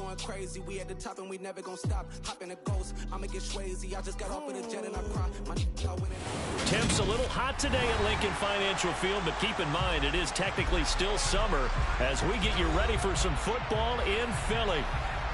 going crazy. We at the top and we never gonna stop. Hop in a ghost, I'ma get Swayze. I just got off of the jet and I cry. My y'all winning. Temps a little hot today at Lincoln Financial Field, but keep in mind it is technically still summer as we get you ready for some football in Philly.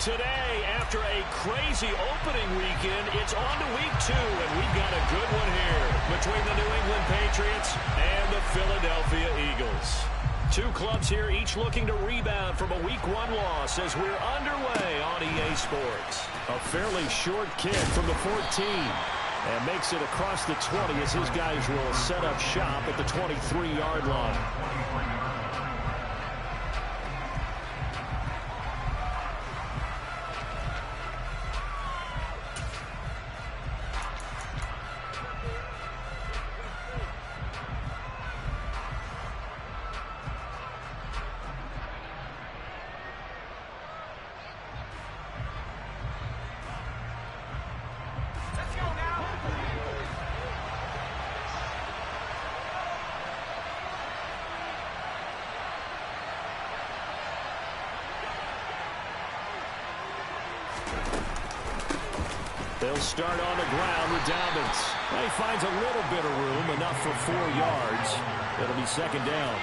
Today, after a crazy opening weekend, it's on to week 2, and we've got a good one here between the New England Patriots and the Philadelphia Eagles. Two clubs here, each looking to rebound from a week 1 loss as we're underway on EA Sports. A fairly short kick from the 14 and makes it across the 20 as his guys will set up shop at the 23-yard line. They'll start on the ground with Dobbins. He finds a little bit of room, enough for 4 yards. It'll be second down.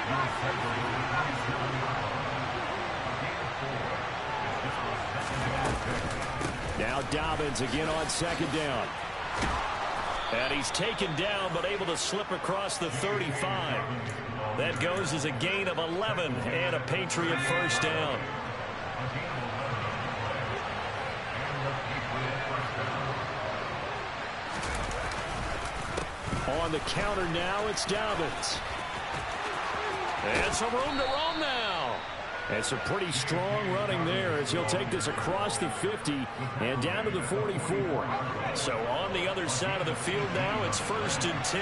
Now Dobbins again on second down. And he's taken down, but able to slip across the 35. That goes as a gain of 11 and a Patriot first down. On the counter now, it's Dobbins. And some room to roam now. And some pretty strong running there as he'll take this across the 50 and down to the 44. So on the other side of the field now, it's 1st and 10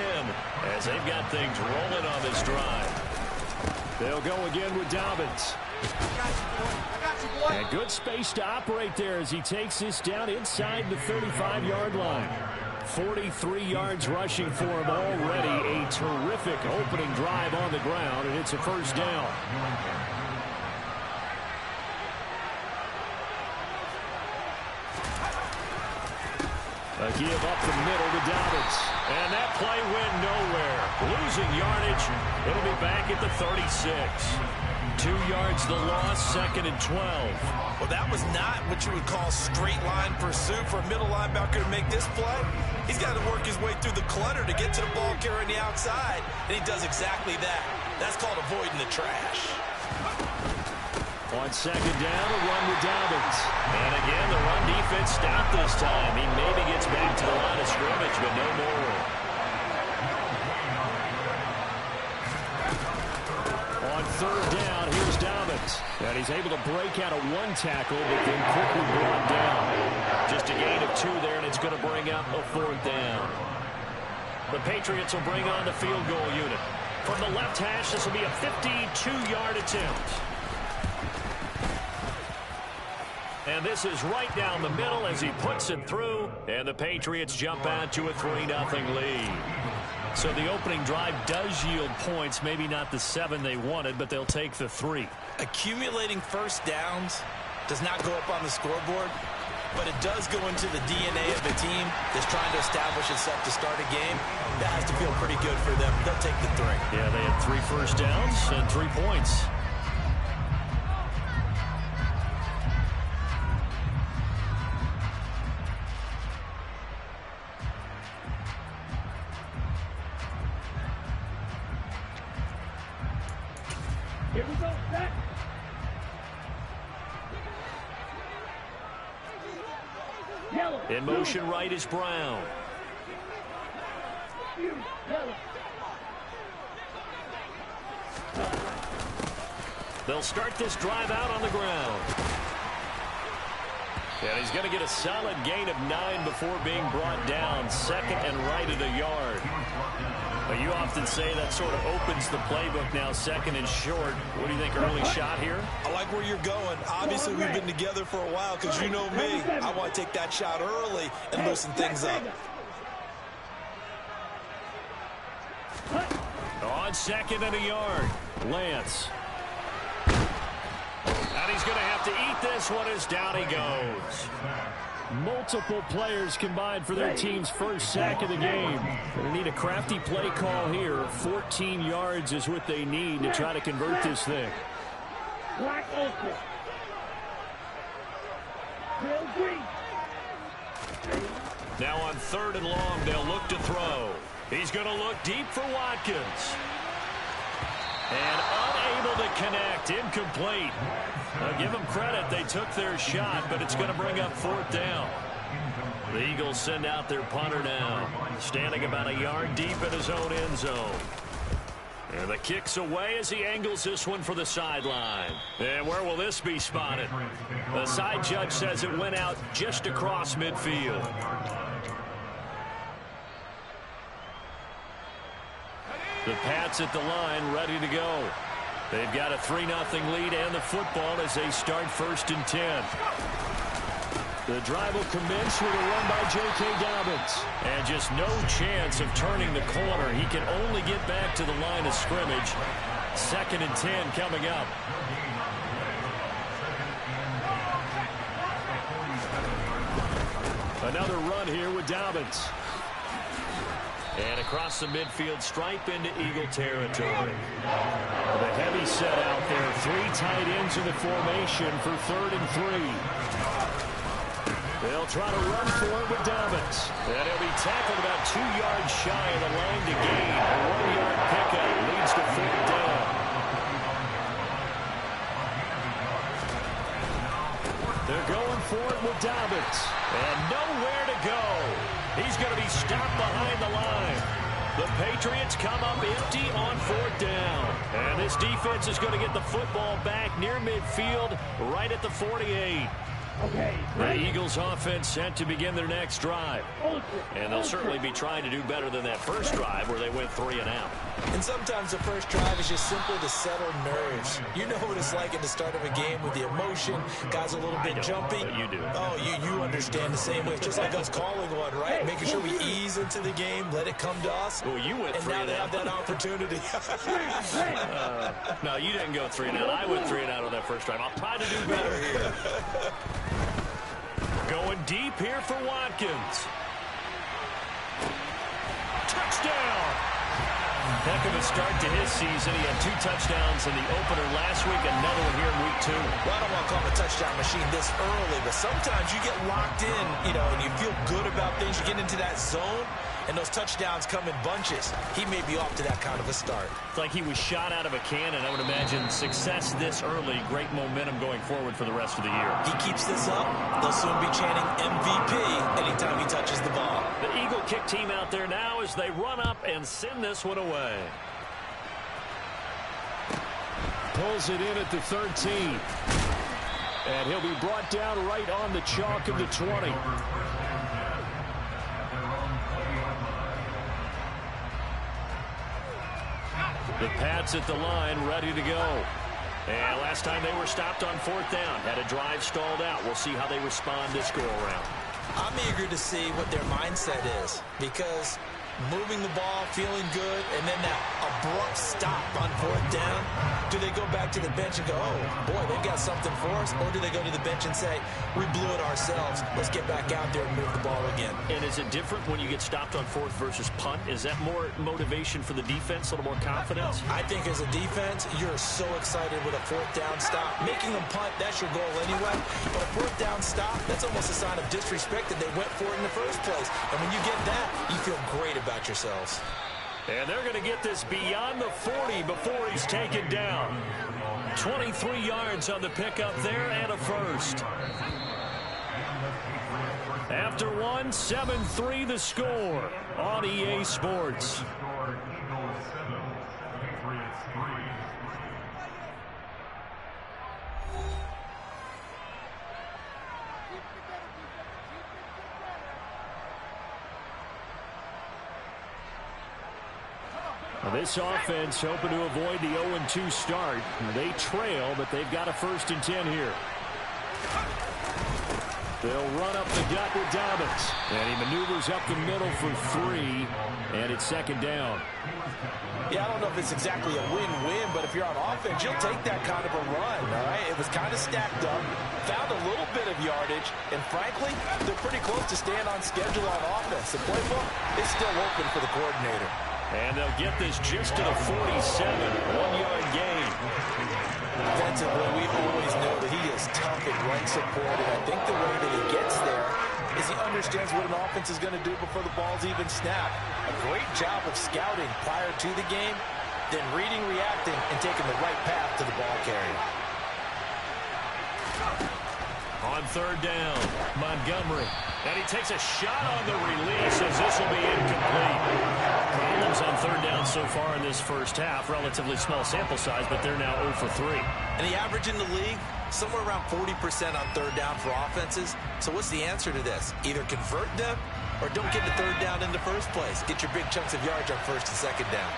as they've got things rolling on this drive. They'll go again with Dobbins. I got you, boy. And good space to operate there as he takes this down inside the 35-yard line. 43 yards rushing for him already. A terrific opening drive on the ground, and it's a first down. A give up the middle to Dobbins. And that play went nowhere. Losing yardage. It'll be back at the 36. 2 yards the loss, 2nd and 12. Well, that was not what you would call straight line pursuit for a middle linebacker to make this play. He's got to work his way through the clutter to get to the ball carrier on the outside, and he does exactly that. That's called avoiding the trash. On second down, a run with Dobbins. And again, the run defense stopped this time. He maybe gets back to the line of scrimmage, but no more. On third down, here's Dobbins. And he's able to break out of 1 tackle, but then quickly brought down. Just a gain of 2 there, and it's going to bring up a 4th down. The Patriots will bring on the field goal unit. From the left hash, this will be a 52-yard attempt. And this is right down the middle as he puts it through. And the Patriots jump out to a 3-0 lead. So the opening drive does yield points. Maybe not the 7 they wanted, but they'll take the 3. Accumulating first downs does not go up on the scoreboard, but it does go into the DNA of the team that's trying to establish itself to start a game. That has to feel pretty good for them. They'll take the 3. Yeah, they had 3 first downs and 3 points. Here we go, set. Yellow. In motion right is Brown. Yellow. They'll start this drive out on the ground. And he's going to get a solid gain of 9 before being brought down. 2nd and right at a yard. But you often say that sort of opens the playbook now, 2nd and short. What do you think, early shot here? I like where you're going. Obviously, we've been together for a while because you know me. I want to take that shot early and loosen things up. On 2nd and a yard, Lance. And he's going to have to eat this one as down he goes. Multiple players combined for their team's first sack of the game. They need a crafty play call here. 14 yards is what they need to try to convert this thing. Black Ultra. Real green. Now on 3rd and long, they'll look to throw. He's going to look deep for Watkins. And unable to connect. Incomplete. Now give them credit. They took their shot, but it's going to bring up 4th down. The Eagles send out their punter now. Standing about a yard deep in his own end zone. And the kick's away as he angles this one for the sideline. And where will this be spotted? The side judge says it went out just across midfield. The Pats at the line, ready to go. They've got a 3-0 lead and the football as they start 1st and 10. The drive will commence with a run by J.K. Dobbins. And just no chance of turning the corner. He can only get back to the line of scrimmage. 2nd and 10 coming up. Another run here with Dobbins. And across the midfield stripe into Eagle territory. The heavy set out there. 3 tight ends in the formation for 3rd and 3. They'll try to run for it with Dobbins. And he'll be tackled about 2 yards shy of the line to gain. A 1-yard pickup leads to 4th down. They're going for it with Dobbins. And nowhere to go. He's going to be stopped behind the line. The Patriots come up empty on 4th down. And this defense is going to get the football back near midfield, right at the 48. The Eagles offense set to begin their next drive. And they'll certainly be trying to do better than that first drive where they went 3 and out. And sometimes the first drive is just simple to settle nerves. You know what it's like at the start of a game with the emotion. Guys a little bit jumpy. But you do. Oh, you understand the same way. It's just like us calling one, right? Making sure we ease into the game, let it come to us. Well, you went 3 and now and they out. have that opportunity. No, you didn't go 3 and out. I went 3 and out on that first drive. I'll try to do better here. Going deep here for Watkins. Touchdown! Heck of a start to his season. He had 2 touchdowns in the opener last week, another one here in week 2. Well, I don't want to call him a touchdown machine this early, but sometimes you get locked in, and you feel good about things. You get into that zone, and those touchdowns come in bunches. He may be off to that kind of a start. It's like he was shot out of a cannon. I would imagine success this early, great momentum going forward for the rest of the year. He keeps this up, they'll soon be chanting MVP anytime he touches the ball. The Eagle kick team out there now as they run up and send this one away. Pulls it in at the 13. And he'll be brought down right on the chalk of the 20. The Pats at the line, ready to go. And last time they were stopped on 4th down. Had a drive stalled out. We'll see how they respond this go-around. I'm eager to see what their mindset is, because moving the ball, feeling good, and then that abrupt stop on 4th down, do they go back to the bench and go, oh, boy, they've got something for us? Or do they go to the bench and say, we blew it ourselves, let's get back out there and move the ball again? And is it different when you get stopped on 4th versus punt? Is that more motivation for the defense, a little more confidence? I think as a defense, you're so excited with a 4th down stop. Making them punt, that's your goal anyway. But a 4th down stop, that's almost a sign of disrespect that they went for it in the first place. And when you get that, you feel great about yourselves. And they're going to get this beyond the 40 before he's taken down. 23 yards on the pickup there and a first. After one, 7-3 the score on EA Sports. This offense hoping to avoid the 0-2 start. They trail, but they've got a 1st and 10 here. They'll run up the gut with Dobbins. And he maneuvers up the middle for 3. And it's second down. Yeah, I don't know if it's exactly a win-win, but if you're on offense, you'll take that kind of a run, all right? It was kind of stacked up, found a little bit of yardage, and frankly, they're pretty close to staying on schedule on offense. The playbook is still open for the coordinator. And they'll get this just to the 47, 1-yard gain. Defensively, we always know that he is tough in run support, and I think the way that he gets there is he understands what an offense is going to do before the ball's even snapped. A great job of scouting prior to the game, then reading, reacting, and taking the right path to the ball carrier. On third down, Montgomery. And he takes a shot on the release as this will be incomplete. Problems on third down so far in this first half. Relatively small sample size, but they're now 0 for 3. And the average in the league, somewhere around 40% on third down for offenses. So what's the answer to this? Either convert them or don't get the third down in the first place. Get your big chunks of yards on first and second down.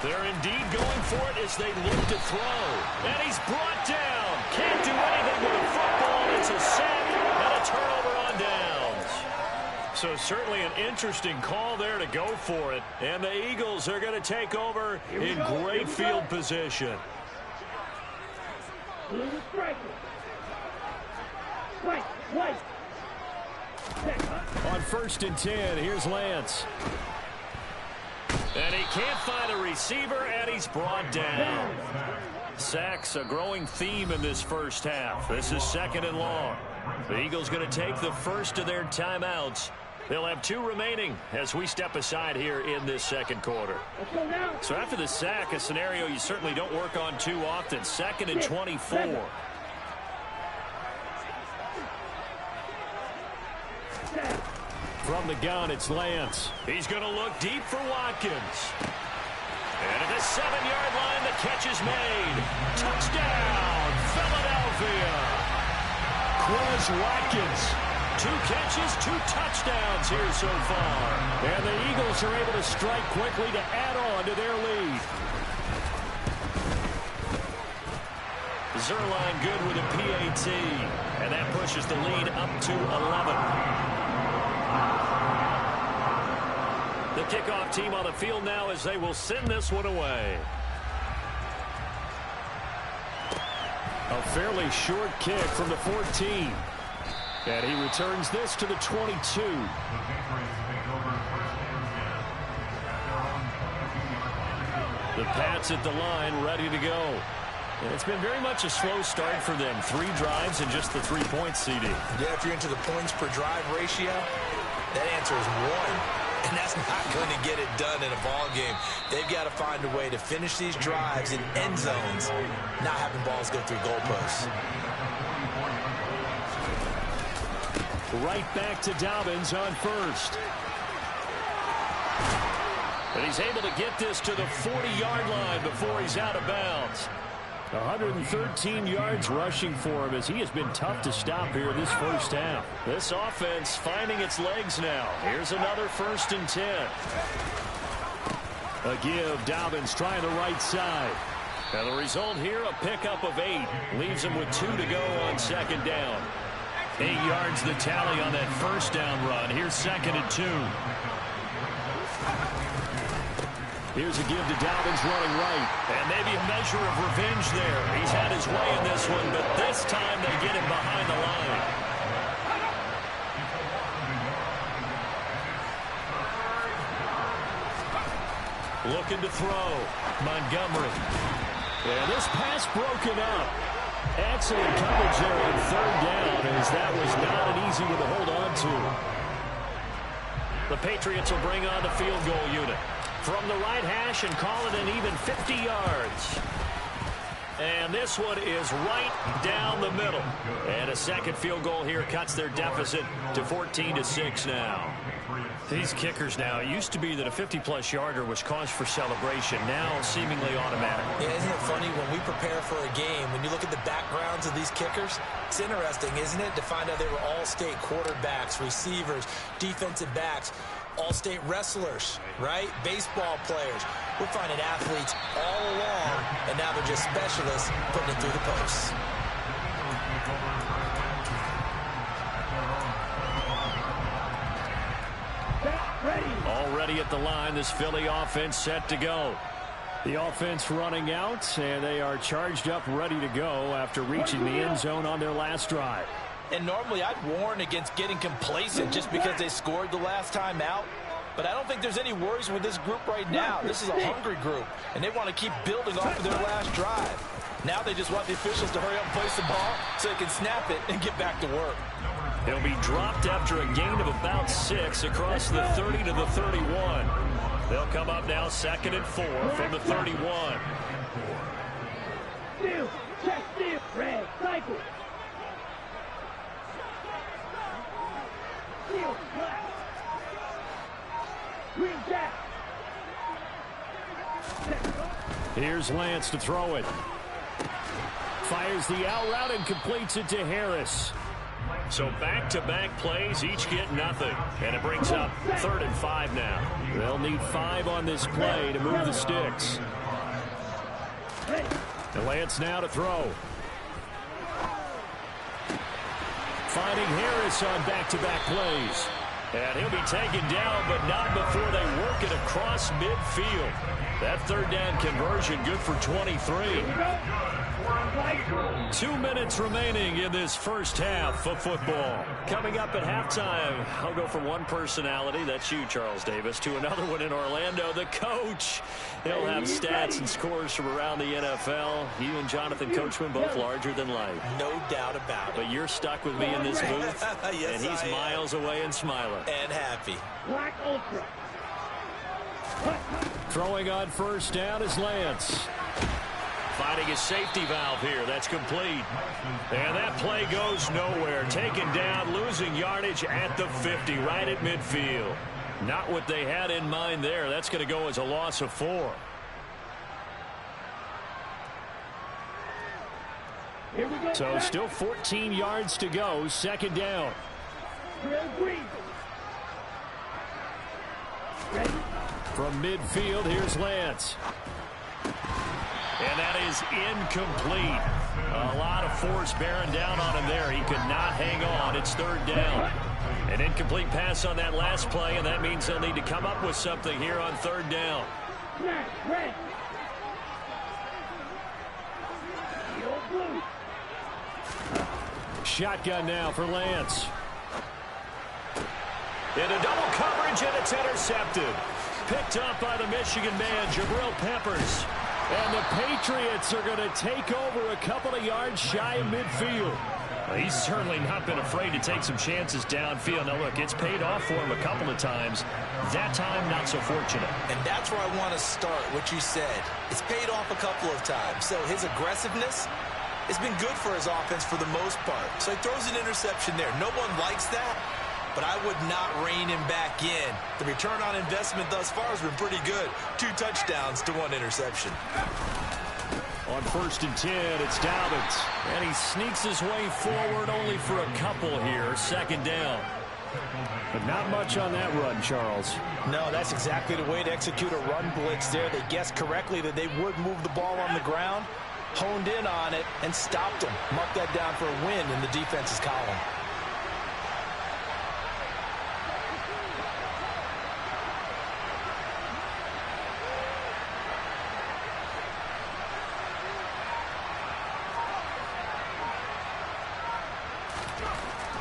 They're indeed going for it as they look to throw. And he's brought down. Can't do anything with a football. It's a sack and a turnover on downs. So certainly an interesting call there to go for it. And the Eagles are going to take over in great field position. On first and 10, here's Lance. And he can't find a receiver, and he's brought down. Sacks, a growing theme in this first half. This is second and long. The Eagles going to take the first of their timeouts. They'll have 2 remaining as we step aside here in this second quarter. So after the sack, a scenario you certainly don't work on too often. Second and 24. From the gun, it's Lance. He's going to look deep for Watkins. And at the 7-yard line, the catch is made. Touchdown, Philadelphia. Quez Watkins. 2 catches, 2 touchdowns here so far. And the Eagles are able to strike quickly to add on to their lead. Zerline good with a PAT. And that pushes the lead up to 11. The kickoff team on the field now as they will send this one away. A fairly short kick from the 14. And he returns this to the 22. The Pats at the line ready to go. And it's been very much a slow start for them. 3 drives and just the 3 points, CD. Yeah, if you're into the points per drive ratio, that answer is 1. And that's not going to get it done in a ball game. They've got to find a way to finish these drives in end zones, not having balls go through goalposts. Right back to Dobbins on first. And he's able to get this to the 40-yard line before he's out of bounds. 113 yards rushing for him as he has been tough to stop here this first half. This offense finding its legs now. Here's another first and 10. A give. Dobbins trying the right side. And the result here, a pickup of 8. Leaves him with 2 to go on second down. 8 yards the tally on that first down run. Here's second and 2. Here's a give to Dobbins running right. And maybe a measure of revenge there. He's had his way in this one, but this time they get him behind the line. Looking to throw. Montgomery. And this pass broken up. Excellent coverage there on third down, as that was not an easy one to hold on to. The Patriots will bring on the field goal unit from the right hash and call it an even 50 yards. And this one is right down the middle. And a second field goal here cuts their deficit to 14-6 now. These kickers now, it used to be that a 50-plus yarder was cause for celebration. Now seemingly automatic. Yeah, isn't it funny when we prepare for a game, when you look at the backgrounds of these kickers, it's interesting, isn't it, to find out they were all-state quarterbacks, receivers, defensive backs. all-state wrestlers, right? Baseball players. We're finding athletes all along, and now they're just specialists putting it through the posts. Already at the line, this Philly offense set to go. The offense running out, and they are charged up, ready to go after reaching the end zone on their last drive. And normally I'd warn against getting complacent just because they scored the last time out. But I don't think there's any worries with this group right now. This is a hungry group, and they want to keep building off of their last drive. Now they just want the officials to hurry up and place the ball so they can snap it and get back to work. He'll be dropped after a gain of about 6 across the 30 to the 31. They'll come up now 2nd and 4 from the 31. Steal, check, steal, red, cycle. Steal, black. Green jack. Here's Lance to throw it. Fires the out route and completes it to Harris. So back-to-back plays, each get nothing. And it brings up 3rd and 5 now. They'll need 5 on this play to move the sticks. And Lance now to throw. Finding Harris on back-to-back plays. And he'll be taken down, but not before they work it across midfield. That 3rd down conversion good for 23. 2 minutes remaining in this first half of football. Coming up at halftime, I'll go from one personality, that's you, Charles Davis, to another one in Orlando, the coach. He'll have stats and scores from around the NFL. You and Jonathan Coachman both larger than life. No doubt about it. But you're stuck with me in this booth, yes, and he's miles away and smiling. And happy. Black Ultra. Throwing on 1st down is Lance. Finding a safety valve here. That's complete. And that play goes nowhere. Taken down, losing yardage at the 50, right at midfield. Not what they had in mind there. That's going to go as a loss of 4. So still 14 yards to go. 2nd down. From midfield, here's Lance. And that is incomplete. A lot of force bearing down on him there. He could not hang on. It's 3rd down. An incomplete pass on that last play, and that means they'll need to come up with something here on 3rd down. Shotgun now for Lance. Into double coverage, and it's intercepted. Picked up by the Michigan man, Jabril Peppers. And the Patriots are going to take over a couple of yards shy of midfield. Well, he's certainly not been afraid to take some chances downfield. Now, look, it's paid off for him a couple of times. That time, not so fortunate. And that's where I want to start, what you said. It's paid off a couple of times. So his aggressiveness has been good for his offense for the most part. So he throws an interception there. No one likes that, but I would not rein him back in. The return on investment thus far has been pretty good. 2 touchdowns to 1 interception. On 1st and 10, it's Dobbins. And he sneaks his way forward only for a couple here. 2nd down. But not much on that run, Charles. No, that's exactly the way to execute a run blitz there. They guessed correctly that they would move the ball on the ground, honed in on it, and stopped them. Mark that down for a win in the defense's column.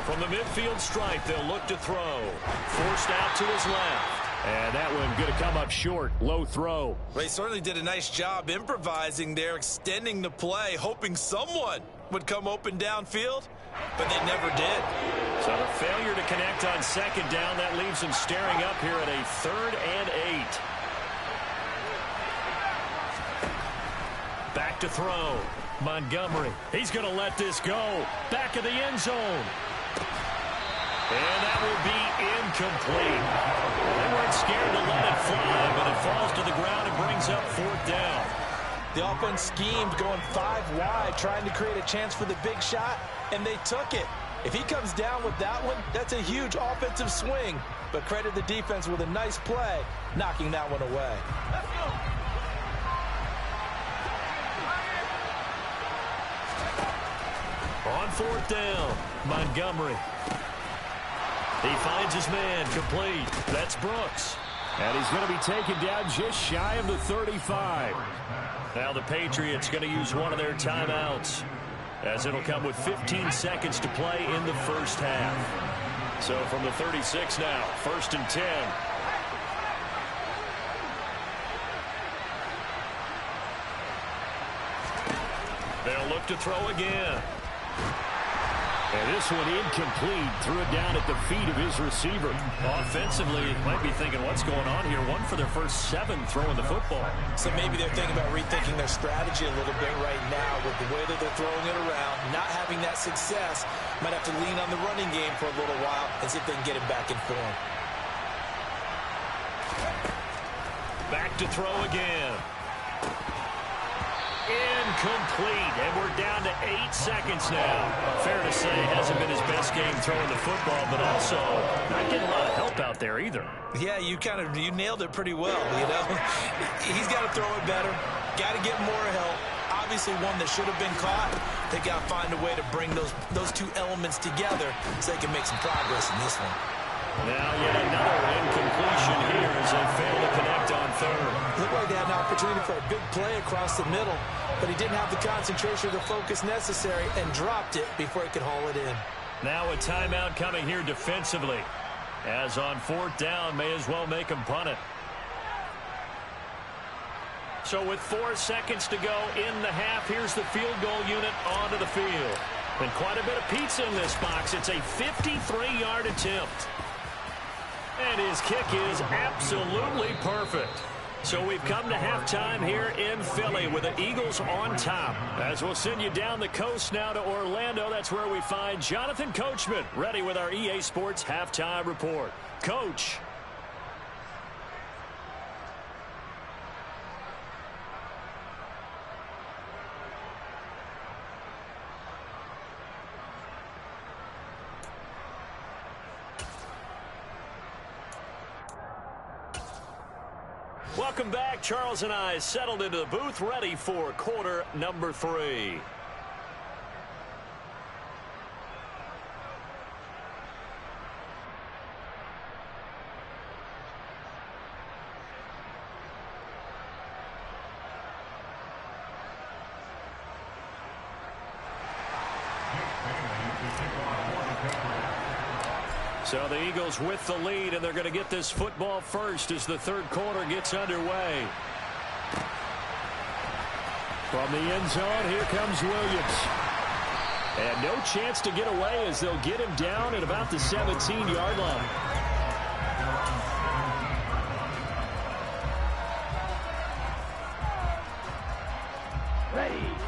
From the midfield stripe, they'll look to throw. Forced out to his left. And that one going to come up short. Low throw. They certainly did a nice job improvising there, extending the play, hoping someone would come open downfield, but they never did. So the failure to connect on 2nd down, that leaves them staring up here at a 3rd and 8. Back to throw. Montgomery. He's going to let this go. Back of the end zone. And that will be incomplete. They weren't scared to let it fly, but it falls to the ground and brings up 4th down. The offense schemed going 5 wide, trying to create a chance for the big shot, and they took it. If he comes down with that one, that's a huge offensive swing. But credit the defense with a nice play, knocking that one away. Let's go. On fourth down, Montgomery. He finds his man, complete. That's Brooks. And he's going to be taken down just shy of the 35. Now the Patriots going to use one of their timeouts, as it'll come with 15 seconds to play in the first half. So from the 36 now, 1st and 10. They'll look to throw again. And this one incomplete. Threw it down at the feet of his receiver. Offensively, might be thinking, what's going on here? One for their first 7 throwing the football. So maybe they're thinking about rethinking their strategy a little bit right now with the way that they're throwing it around, not having that success. Might have to lean on the running game for a little while and see if they can get it back in form. Back to throw again. Incomplete, and we're down to 8 seconds now. Fair to say, hasn't been his best game throwing the football, but also not getting a lot of help out there either. Yeah, you nailed it pretty well, you know. He's got to throw it better, got to get more help. Obviously one that should have been caught. They got to find a way to bring those two elements together so they can make some progress in this one. Now yet another incompletion here as they fail to connect on third. Looked like they had an opportunity for a big play across the middle, but he didn't have the concentration or the focus necessary and dropped it before he could haul it in. Now a timeout coming here defensively. As on 4th down, may as well make him punt it. So with 4 seconds to go in the half, here's the field goal unit onto the field. And quite a bit of pizza in this box. It's a 53-yard attempt. And his kick is absolutely perfect. So we've come to halftime here in Philly with the Eagles on top. As we'll send you down the coast now to Orlando, that's where we find Jonathan Coachman ready with our EA Sports halftime report. Coach. Welcome back. Charles and I settled into the booth, ready for quarter number 3. So the Eagles with the lead, and they're going to get this football first as the third quarter gets underway. From the end zone, here comes Williams. And no chance to get away as they'll get him down at about the 17-yard line.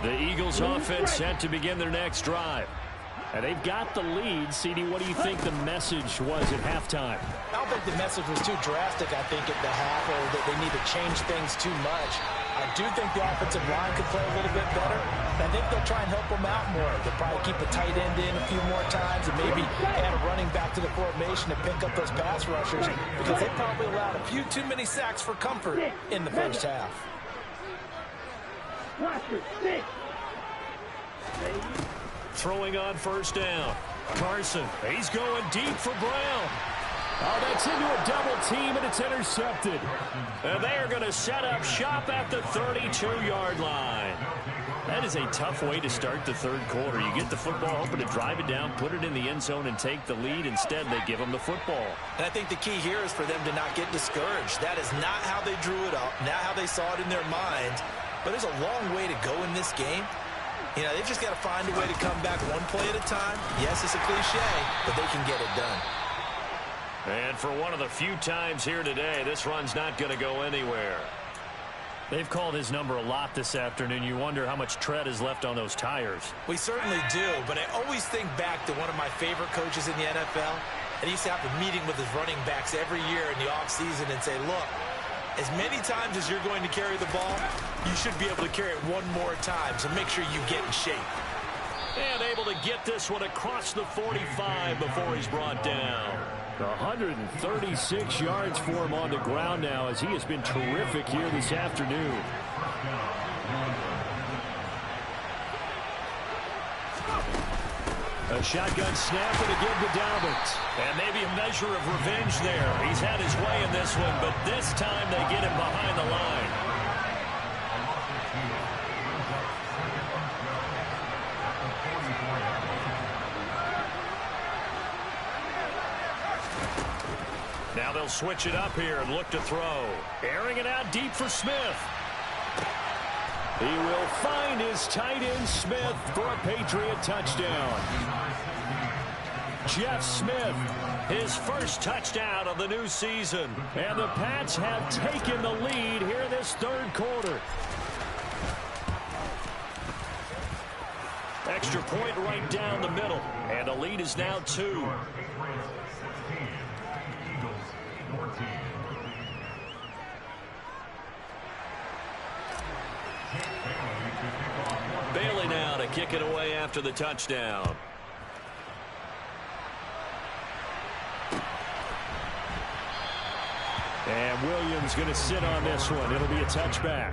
The Eagles offense set to begin their next drive. And they've got the lead. CD, what do you think the message was at halftime? I don't think the message was too drastic, I think, at the half, or that they need to change things too much. I do think the offensive line could play a little bit better. I think they'll try and help them out more. They'll probably keep a tight end in a few more times and maybe add a running back to the formation to pick up those pass rushers, because they probably allowed a few too many sacks for comfort in the first half. Throwing on first down. Carson, he's going deep for Brown. Oh, that's into a double team, and it's intercepted. And they are going to set up shop at the 32-yard line. That is a tough way to start the third quarter. You get the football, hoping to drive it down, put it in the end zone, and take the lead. Instead, they give them the football. And I think the key here is for them to not get discouraged. That is not how they drew it up, not how they saw it in their mind. But there's a long way to go in this game. You know, they've just got to find a way to come back one play at a time. Yes, it's a cliche, but they can get it done. And for one of the few times here today, this run's not going to go anywhere. They've called his number a lot this afternoon. You wonder how much tread is left on those tires. We certainly do, but I always think back to one of my favorite coaches in the NFL. And he used to have a meeting with his running backs every year in the offseason and say, look, as many times as you're going to carry the ball, you should be able to carry it one more time, so make sure you get in shape. And able to get this one across the 45 before he's brought down. 136 yards for him on the ground now as he has been terrific here this afternoon. A shotgun snap and again to Dobbins. And maybe a measure of revenge there. He's had his way in this one, but this time they get him behind the line. Now they'll switch it up here and look to throw. Airing it out deep for Smith. He will find his tight end Smith for a Patriot touchdown. Jeff Smith, his first touchdown of the new season. And the Pats have taken the lead here in this third quarter. Extra point right down the middle. And the lead is now 2. Bailey now to kick it away after the touchdown. And Williams going to sit on this one. It'll be a touchback.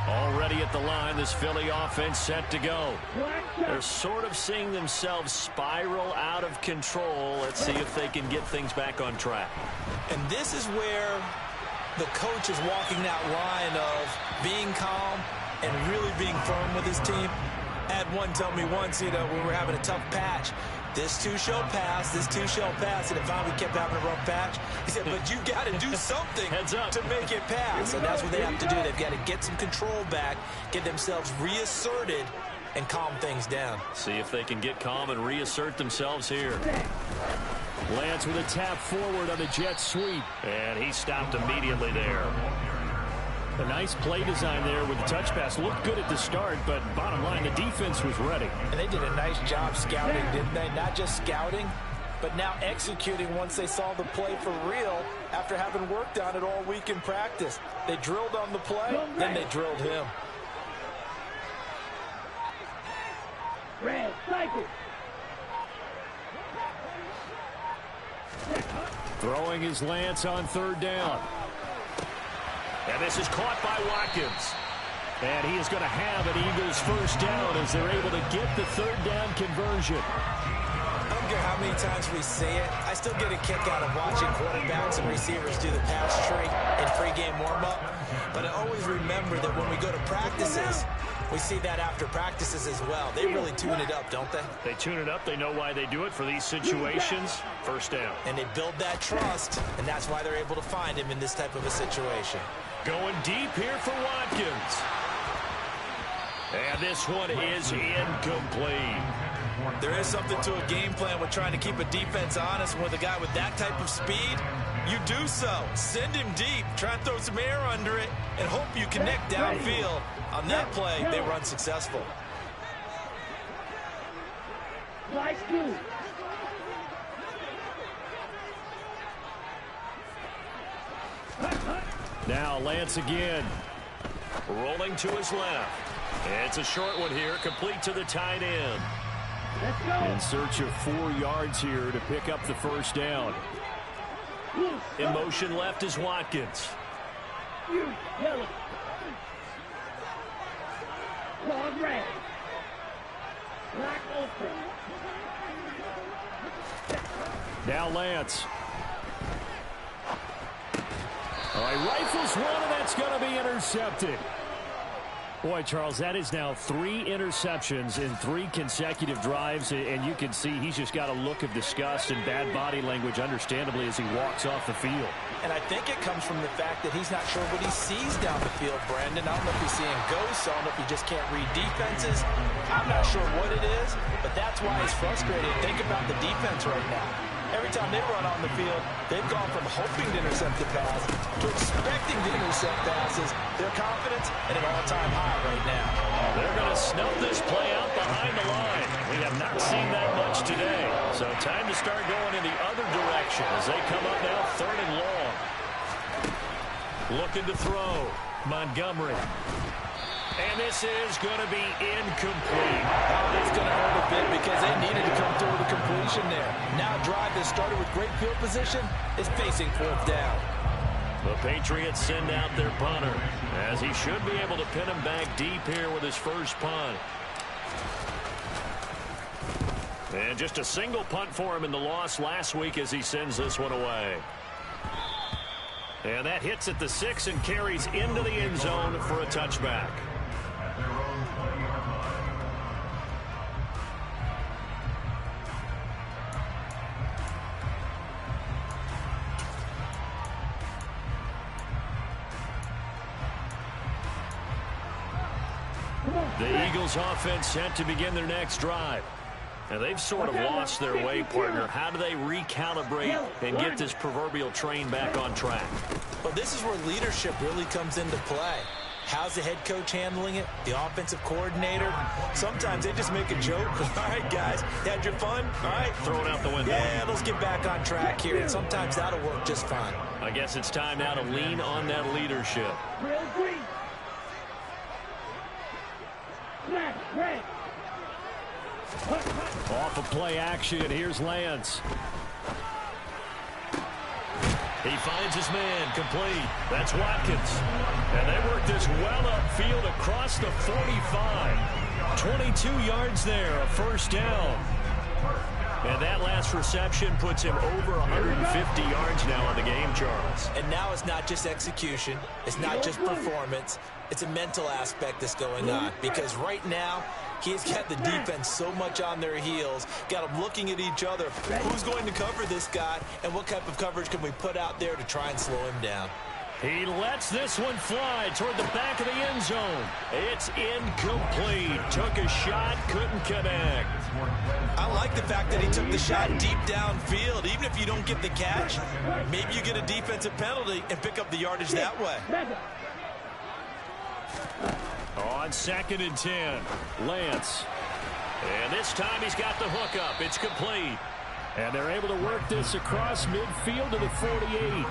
Already at the line, this Philly offense set to go. They're sort of seeing themselves spiral out of control. Let's see if they can get things back on track. And this is where the coach is walking that line of being calm and really being firm with his team. I had one tell me once, you know, when we were having a tough patch, this too shall pass, this too shall pass, and it finally kept having a rough patch. He said, but you got to do something to make it pass, and that's what they have to do. They've got to get some control back, get themselves reasserted, and calm things down. See if they can get calm and reassert themselves here. Lance with a tap forward on the jet sweep, and he stopped immediately there. A nice play design there with the touch pass. Looked good at the start, but bottom line, the defense was ready. And they did a nice job scouting, didn't they? Not just scouting, but now executing once they saw the play for real after having worked on it all week in practice. They drilled on the play, then they drilled him. Red, cycle. Throwing his Lance on third down. And this is caught by Watkins. And he is going to have an Eagles first down as they're able to get the third down conversion. I don't care how many times we see it. I still get a kick out of watching quarterbacks and receivers do the pass tree in pregame warm-up. But I always remember that when we go to practices, we see that after practices as well. They really tune it up, don't they? They tune it up. They know why they do it for these situations. First down. And they build that trust, and that's why they're able to find him in this type of a situation. Going deep here for Watkins. And this one is incomplete. There is something to a game plan with trying to keep a defense honest. With a guy with that type of speed, you do so. Send him deep. Try and throw some air under it and hope you connect downfield. On that play, they were unsuccessful. Nice move. Now Lance again. Rolling to his left. It's a short one here, complete to the tight end. Let's go. In search of 4 yards here to pick up the first down. In motion left is Watkins. You yellow. Dog red. Black open. Now Lance. All right, rifles one, and that's going to be intercepted. Boy, Charles, that is now 3 interceptions in 3 consecutive drives, and you can see he's just got a look of disgust and bad body language, understandably, as he walks off the field. And I think it comes from the fact that he's not sure what he sees down the field, Brandon. I don't know if he's seeing ghosts. I don't know if he just can't read defenses. I'm not sure what it is, but that's why he's frustrated. Think about the defense right now. Every time they run on the field, they've gone from hoping to intercept the pass to expecting to intercept passes. Their confidence at an all-time high right now. They're going to snuff this play out behind the line. We have not seen that much today. So time to start going in the other direction as they come up now 3rd and long. Looking to throw. Montgomery. And this is going to be incomplete. It's going to hurt a bit because they needed to come through with a completion there. Now a drive that started with great field position is facing 4th down. The Patriots send out their punter, as he should be able to pin him back deep here with his first punt. And just a single punt for him in the loss last week as he sends this one away. And that hits at the 6 and carries into the end zone for a touchback. The Eagles offense set to begin their next drive. Now they've sort of lost their way, partner. How do they recalibrate and get this proverbial train back on track? Well, this is where leadership really comes into play. How's the head coach handling it? The offensive coordinator? Sometimes they just make a joke. All right, guys, you had your fun? All right. Throw it out the window. Yeah, let's get back on track here. And sometimes that'll work just fine. I guess it's time now to lean on that leadership. Real green. Smash, red. Off of play action, here's Lance. He finds his man, complete. That's Watkins. And they work this well upfield across the 45. 22 yards there, a first down. And that last reception puts him over 150 yards now in the game, Charles. And now it's not just execution. It's not just performance. It's a mental aspect that's going on. Because right now, he's got the defense so much on their heels, got them looking at each other. Who's going to cover this guy, and what type of coverage can we put out there to try and slow him down? He lets this one fly toward the back of the end zone. It's incomplete. Took a shot, couldn't connect. I like the fact that he took the shot deep downfield. Even if you don't get the catch, maybe you get a defensive penalty and pick up the yardage that way. On 2nd and 10, Lance. And this time he's got the hook up. It's complete. And they're able to work this across midfield to the 48.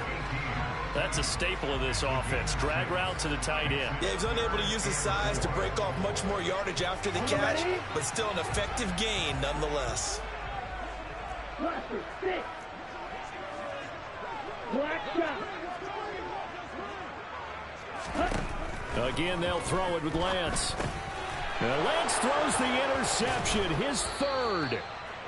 That's a staple of this offense. Drag route to the tight end. Yeah, he's unable to use his size to break off much more yardage after the catch, but still an effective gain nonetheless. Black shot. Again, they'll throw it with Lance. And Lance throws the interception, his 3rd.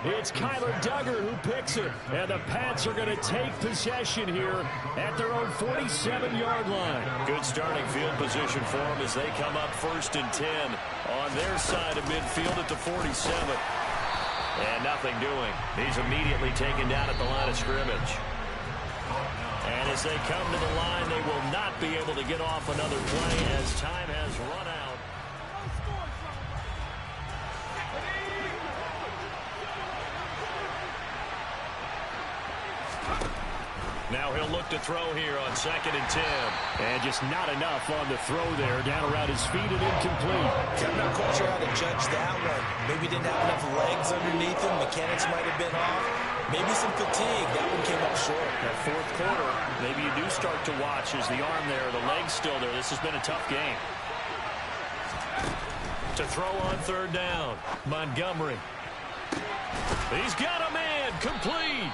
It's Kyler Duggar who picks it. And the Pats are going to take possession here at their own 47-yard line. Good starting field position for them as they come up 1st and 10 on their side of midfield at the 47. And nothing doing. He's immediately taken down at the line of scrimmage. And as they come to the line, they will not be able to get off another play as time has run out. Now he'll look to throw here on 2nd and 10. And just not enough on the throw there. Down around his feet and incomplete. I'm not quite sure how to judge that one. Maybe didn't have enough legs underneath him. Mechanics might have been off. Maybe some fatigue. That one came up short. That 4th quarter, maybe you do start to watch as the arm there, the leg's still there. This has been a tough game. To throw on 3rd down, Montgomery. He's got a man, complete.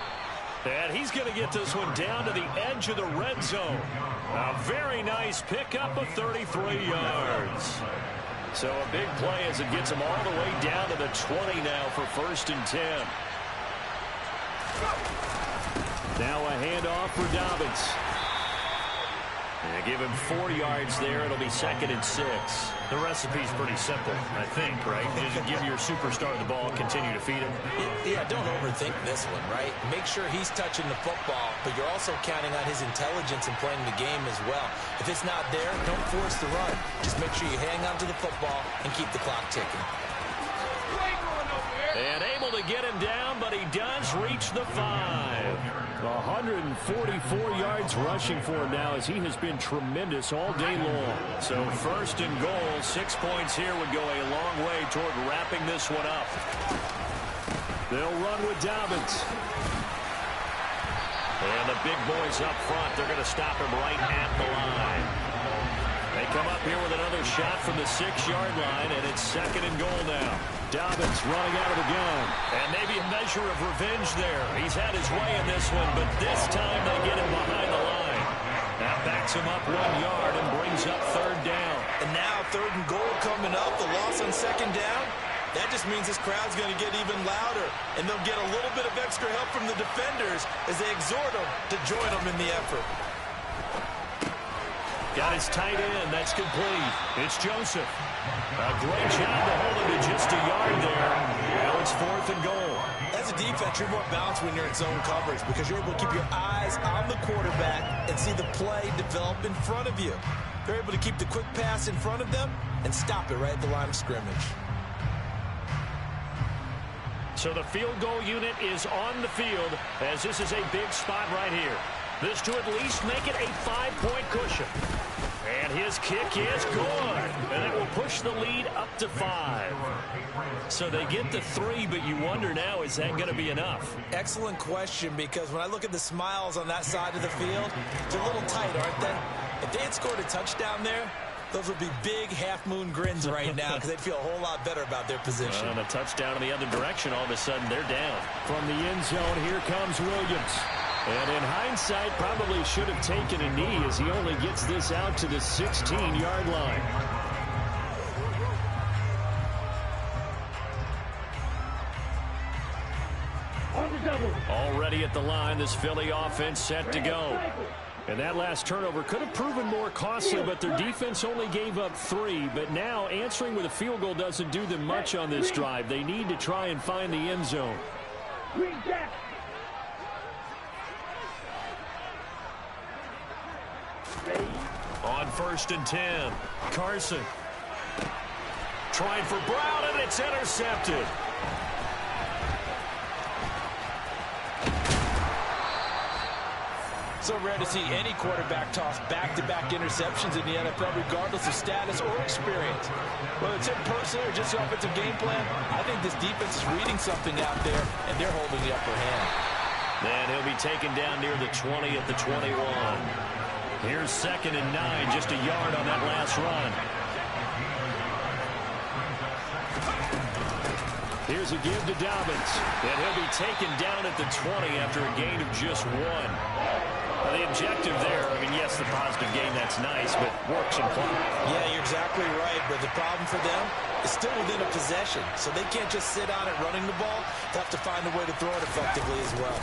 And he's going to get this one down to the edge of the red zone. A very nice pickup of 33 yards. So a big play as it gets him all the way down to the 20 now for 1st and 10. Now a handoff for Dobbins. And give him 4 yards there. It'll be 2nd and 6. The recipe's pretty simple, I think, right? You just give your superstar the ball, continue to feed him. Yeah, don't overthink this one, right? Make sure he's touching the football, but you're also counting on his intelligence in playing the game as well. If it's not there, don't force the run. Just make sure you hang on to the football and keep the clock ticking. And able to get him down, but he does reach the 5. 144 yards rushing for him now, as he has been tremendous all day long. So first and goal, 6 points here would go a long way toward wrapping this one up. They'll run with Dobbins. And the big boys up front, they're going to stop him right at the line. They come up here with another shot from the 6-yard line, and it's second and goal now. Dobbins running out of the gun. And maybe a measure of revenge there. He's had his way in this one, but this time they get him behind the line. That backs him up 1 yard and brings up third down. And now third and goal coming up, the loss on second down. That just means this crowd's going to get even louder, and they'll get a little bit of extra help from the defenders as they exhort them to join them in the effort. Got his tight end. That's complete. It's Joseph. A great job to hold him to just a yard there. Now it's fourth and goal. As a defense, you're more balanced when you're in zone coverage because you're able to keep your eyes on the quarterback and see the play develop in front of you. They're able to keep the quick pass in front of them and stop it right at the line of scrimmage. So the field goal unit is on the field, as this is a big spot right here. This to at least make it a 5-point cushion. And his kick is good. And it will push the lead up to 5. So they get the 3, but you wonder now, is that going to be enough? Excellent question, because when I look at the smiles on that side of the field, they're a little tight, aren't they? If they had scored a touchdown there, those would be big half-moon grins right now because they'd feel a whole lot better about their position. And a touchdown in the other direction, all of a sudden they're down. From the end zone, here comes Williams. And in hindsight, probably should have taken a knee as he only gets this out to the 16-yard line. Already at the line, this Philly offense set to go. And that last turnover could have proven more costly, but their defense only gave up 3. But now answering with a field goal doesn't do them much on this drive. They need to try and find the end zone. On first and 10, Carson. Trying for Brown, and it's intercepted. So rare to see any quarterback toss back-to-back interceptions in the NFL, regardless of status or experience. Whether it's him personally or just the offensive game plan, I think this defense is reading something out there, and they're holding the upper hand. And he'll be taken down near the 20 at the 21. Here's second and 9, just a yard on that last run. Here's a give to Dobbins, and he'll be taken down at the 20 after a gain of just 1. The objective there, I mean, yes, the positive gain, that's nice, but works in clock. Yeah, you're exactly right, but the problem for them is still within a possession, so they can't just sit on it running the ball. They'll have to find a way to throw it effectively as well.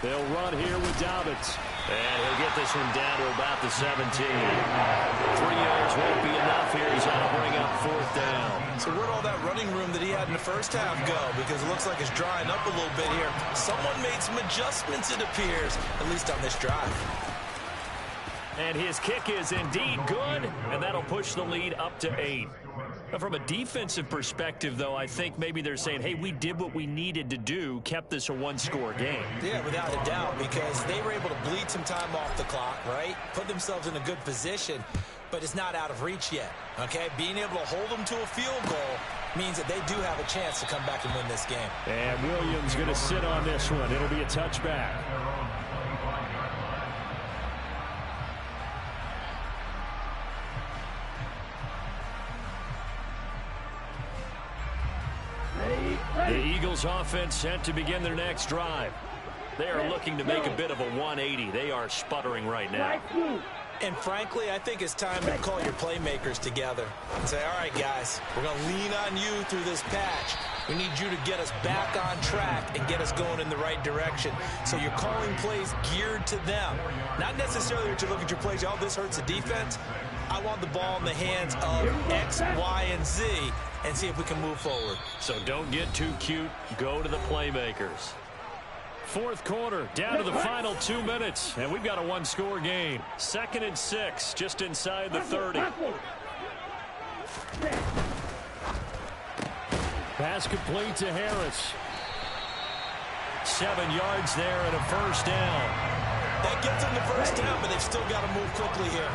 They'll run here with Dobbins. And he'll get this one down to about the 17. 3 yards won't be enough here. He's going to bring up fourth down. So where'd all that running room that he had in the first half go? Because it looks like it's drying up a little bit here. Someone made some adjustments, it appears, at least on this drive. And his kick is indeed good, and that'll push the lead up to 8. Now, from a defensive perspective, though, I think maybe they're saying, hey, we did what we needed to do, kept this a one-score game. Yeah, without a doubt, because they were able to bleed some time off the clock, right? Put themselves in a good position, but it's not out of reach yet, okay? Being able to hold them to a field goal means that they do have a chance to come back and win this game. And Williams going to sit on this one. It'll be a touchback. The Eagles offense set to begin their next drive. They are looking to make a bit of a 180. They are sputtering right now. And frankly, I think it's time to call your playmakers together and say, all right, guys, we're going to lean on you through this patch. We need you to get us back on track and get us going in the right direction. So you're calling plays geared to them. Not necessarily that you look at your plays, oh, this hurts the defense. I want the ball in the hands of X, Y, and Z and see if we can move forward. So don't get too cute. Go to the playmakers. Fourth quarter, down to the final 2 minutes, and we've got a one-score game. 2nd and 6, just inside the 30. Pass complete to Harris. 7 yards there and a first down. That gets them the first down, but they've still got to move quickly here.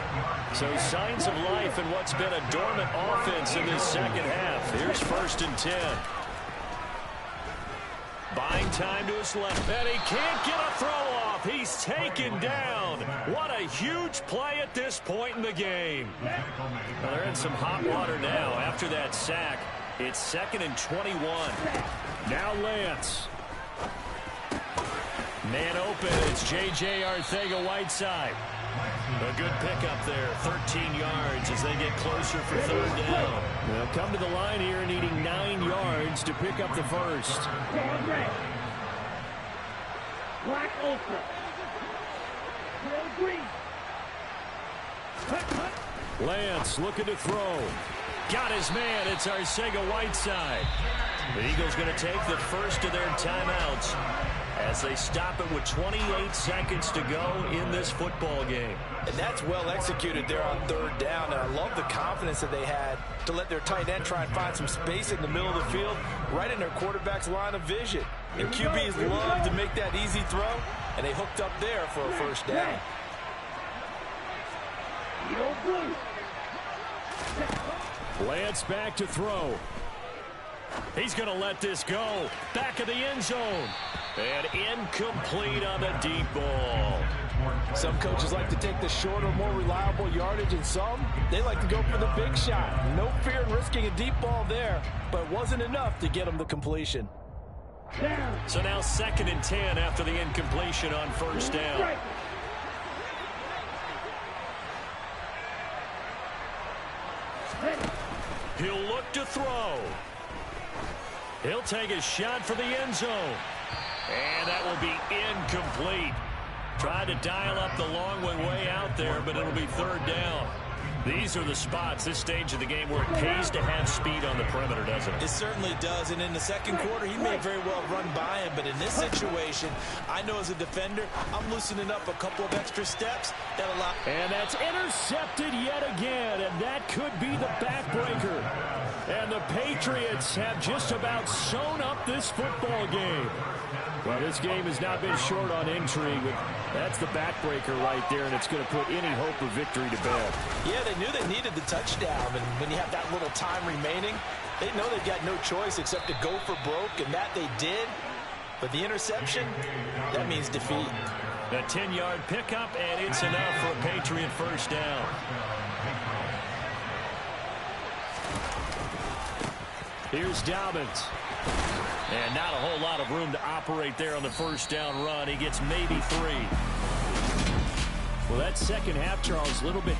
So signs of life in what's been a dormant offense in this second half. Here's 1st and 10. Buying time to his left, and he can't get a throw off. He's taken down. What a huge play at this point in the game. Well, they're in some hot water now after that sack. It's 2nd and 21. Now Lance. Man open, it's J.J. Arcega-Whiteside. A good pickup there, 13 yards as they get closer for 3rd down. They'll come to the line here needing 9 yards to pick up the first. Black Ultra. Green. Lance looking to throw. Got his man, it's Arcega-Whiteside. The Eagles going to take the first of their timeouts as they stop it with 28 seconds to go in this football game. And that's well executed there on 3rd down. And I love the confidence that they had to let their tight end try and find some space in the middle of the field, right in their quarterback's line of vision. And QBs love to make that easy throw, and they hooked up there for a first down. Lance back to throw. He's going to let this go. Back of the end zone. And incomplete on the deep ball. Some coaches like to take the shorter, more reliable yardage, and some, they like to go for the big shot. No fear in risking a deep ball there, but it wasn't enough to get them the completion. So now 2nd and 10 after the incompletion on 1st down. He'll look to throw. He'll take a shot for the end zone. And that will be incomplete. Tried to dial up the long way out there, but it'll be 3rd down. These are the spots, this stage of the game, where it pays to have speed on the perimeter, doesn't it? It certainly does, and in the second quarter, he may very well run by him, but in this situation, I know as a defender, I'm loosening up a couple of extra steps. And that's intercepted yet again, and that could be the backbreaker. And the Patriots have just about sewn up this football game. Well, this game has not been short on intrigue. That's the backbreaker right there, and it's going to put any hope of victory to bed. Yeah, they knew they needed the touchdown, and when you have that little time remaining, they know they've got no choice except to go for broke, and that they did. But the interception, that means defeat. A 10-yard pickup, and it's enough for a Patriot first down. Here's Dobbins. And not a whole lot of room to operate there on the first down run. He gets maybe 3. Well, that second half, Charles, a little bit